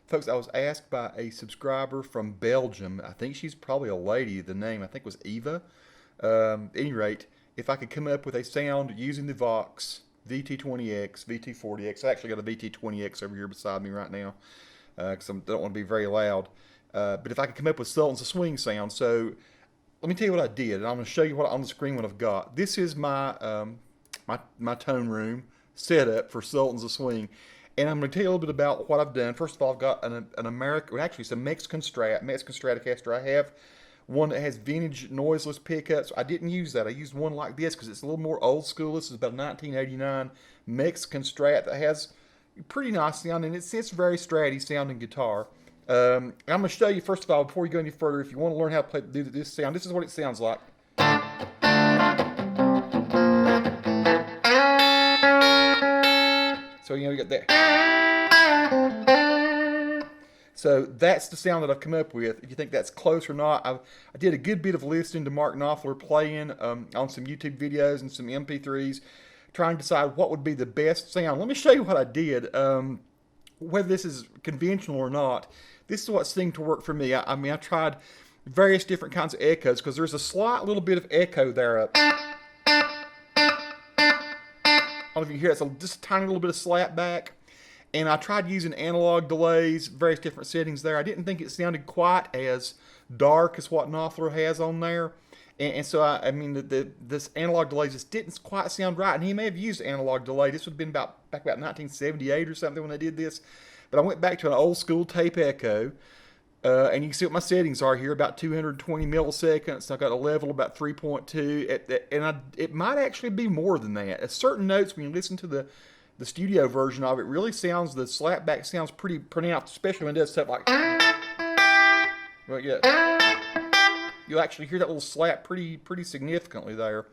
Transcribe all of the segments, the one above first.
Folks, I was asked by a subscriber from Belgium. I think she's probably a lady. The name, I think, was Eva. At any rate, if I could come up with a sound using the VOX VT20X, VT40X. I actually got a VT20X over here beside me right now because I don't want to be very loud. But if I could come up with Sultans, a swing sound. So let me tell you what I did, and I'm going to show you what on the screen what I've got. This is my my tone room setup for Sultans, a swing. And I'm going to tell you a little bit about what I've done. First of all, I've got an American, well, actually it's a Mexican Stratocaster. I have one that has vintage noiseless pickups. I didn't use that. I used one like this because it's a little more old school. This is about a 1989 Mexican Strat that has pretty nice sound, and it's very Stratty sounding guitar. I'm going to show you, first of all, before we go any further, if you want to learn how to do this sound, this is what it sounds like. So, you got that. So that's the sound that I've come up with. If you think that's close or not, I did a good bit of listening to Mark Knopfler playing on some YouTube videos and some MP3s, trying to decide what would be the best sound. Let me show you what I did. Whether this is conventional or not, this is what seemed to work for me. I mean, I tried various different kinds of echoes because there's a slight little bit of echo there. I don't know if you hear it, it's just a tiny little bit of slap back. And I tried using analog delays, various different settings there. I didn't think it sounded quite as dark as what Knopfler has on there. And so, I mean, this analog delay just didn't quite sound right. And he may have used analog delay. This would have been back about 1978 or something when I did this. But I went back to an old school tape echo. And you can see what my settings are here, about 220 milliseconds. I've got a level about 3.2. And it might actually be more than that. At certain notes, when you listen to the studio version of it, really sounds, the slapback sounds pretty pronounced, especially when it does stuff like, well, yeah, you'll actually hear that little slap pretty significantly there.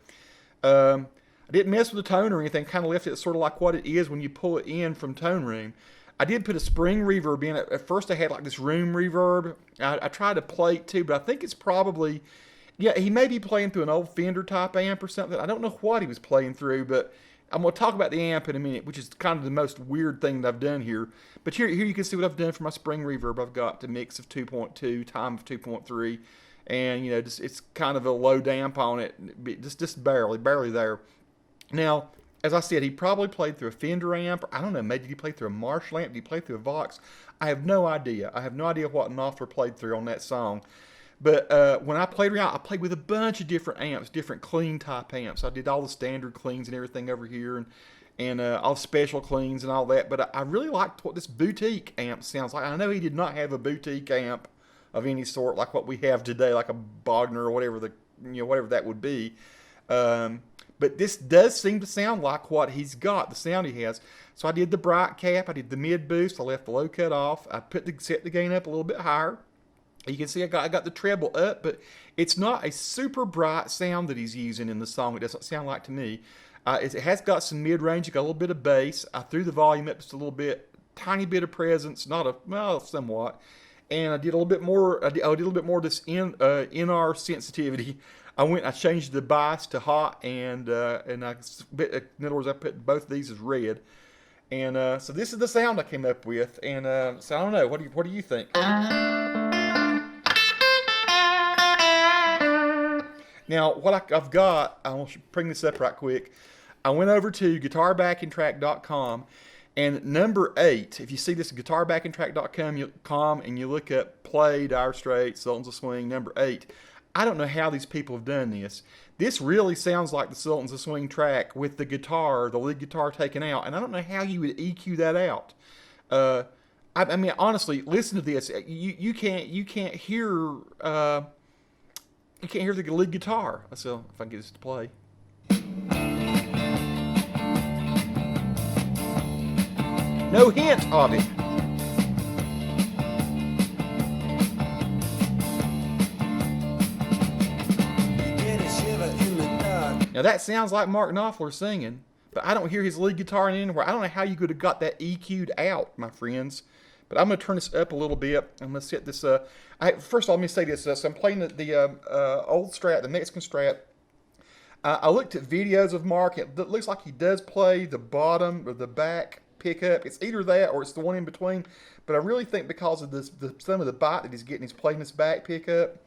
I didn't mess with the tone or anything, kind of left it sort of like what it is when you pull it in from Tone Room. I did put a spring reverb in. At first I had like this room reverb. I tried to play it too, but I think it's probably, yeah, he may be playing through an old Fender type amp or something. I don't know what he was playing through, but I'm going to talk about the amp in a minute, which is kind of the most weird thing that I've done here. But here you can see what I've done for my spring reverb. I've got the mix of 2.2, time of 2.3, and it's kind of a low damp on it, just barely there. Now, as I said, he probably played through a Fender amp. I don't know, maybe did he play through a Marshall amp? Did he play through a Vox? I have no idea. I have no idea what Knopfler played through on that song. But when I played around, I played with a bunch of different amps, different clean type amps. I did all the standard cleans and everything over here, and all special cleans and all that. But I really liked what this boutique amp sounds like. I know he did not have a boutique amp of any sort like what we have today, like a Bogner or whatever whatever that would be. But this does seem to sound like what he's got, the sound he has. So I did the bright cap, I did the mid boost, I left the low cut off, I set the gain up a little bit higher. You can see I got the treble up, but it's not a super bright sound that he's using in the song. It doesn't sound like to me. It has got some mid-range. It got a little bit of bass. I threw the volume up just a little bit, tiny bit of presence, somewhat. And I did a little bit more. I did a little bit more of this NR sensitivity. I changed the bias to hot, in other words, I put both of these as red. And so this is the sound I came up with. And so I don't know. What do you think? Now, what I've got, I want to bring this up right quick. I went over to guitarbackingtrack.com, and number 8, if you see this, guitarbackingtrack.com, and you look up play, Dire Straits, Sultans of Swing, number 8. I don't know how these people have done this. This really sounds like the Sultans of Swing track with the guitar, the lead guitar taken out, and I don't know how you would EQ that out. I mean, honestly, listen to this. You can't hear. You can't hear the lead guitar. Let's see if I can get this to play. No hint of it. Now that sounds like Mark Knopfler singing, but I don't hear his lead guitar anywhere. I don't know how you could have got that EQ'd out, my friends. But I'm going to turn this up a little bit. I'm going to set this. First of all, let me say this. So I'm playing the old Strat, the Mexican Strat. I looked at videos of Mark. It looks like he does play the bottom or the back pickup. It's either that or it's the one in between. But I really think because of some of the bite that he's getting, he's playing this back pickup,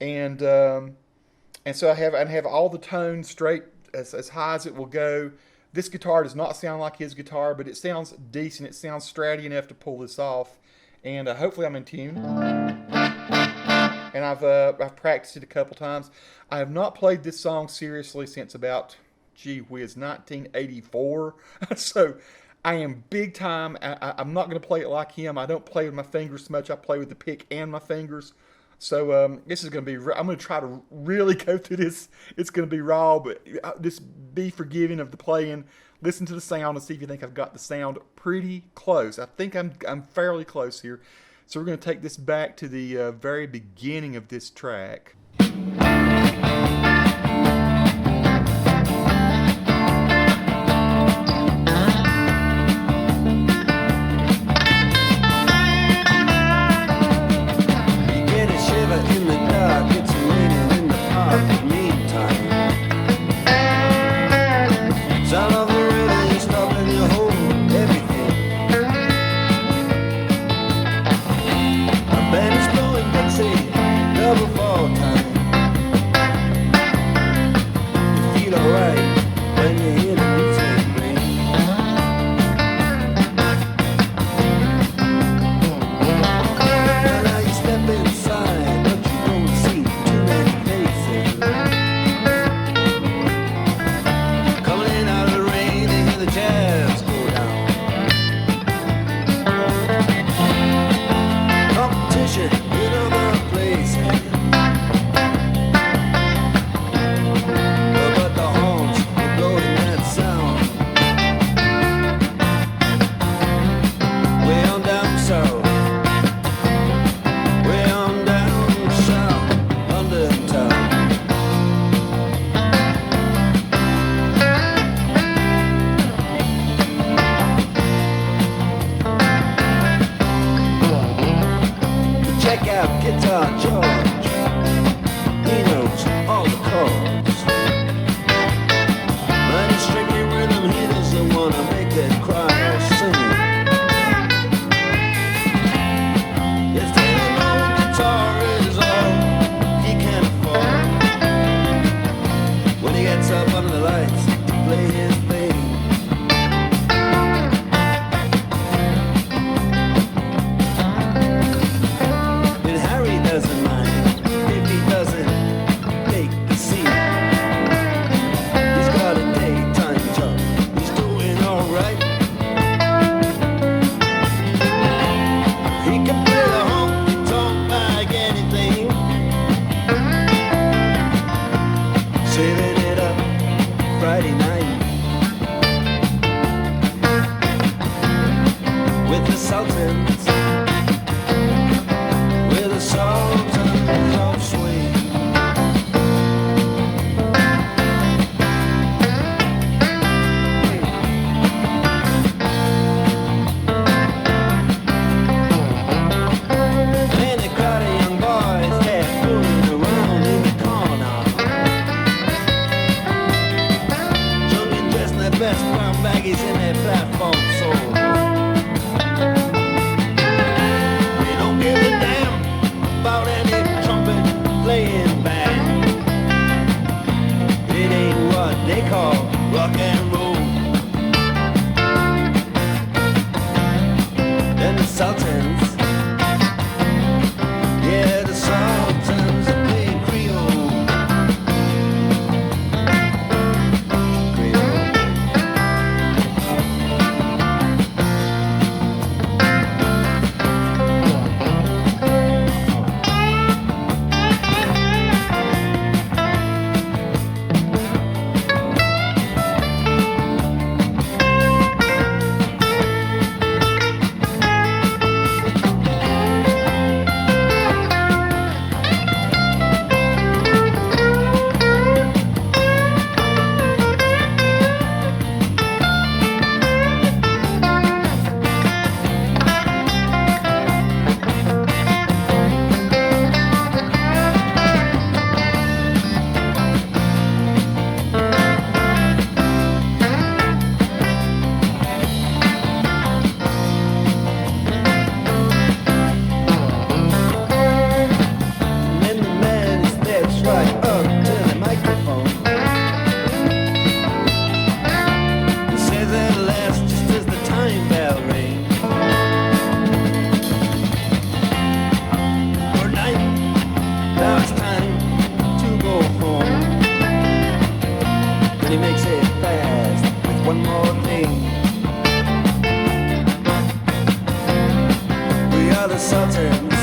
and so I have all the tones straight as high as it will go. This guitar does not sound like his guitar, but it sounds decent. It sounds stratty enough to pull this off, and hopefully I'm in tune. And I've practiced it a couple times. I have not played this song seriously since about, gee whiz, 1984. So I am big time. I'm not going to play it like him. I don't play with my fingers so much. I play with the pick and my fingers. So this is going to be, I'm going to try to really go through this. It's going to be raw, but just be forgiving of the playing. Listen to the sound and see if you think I've got the sound pretty close. I think I'm fairly close here. So we're going to take this back to the very beginning of this track. With the Sultans, with the Sultans of swing. Many crowded young boys there fooling around in the corner, jumping dressed in their best brown baggies in their platform soles. are the Sultans.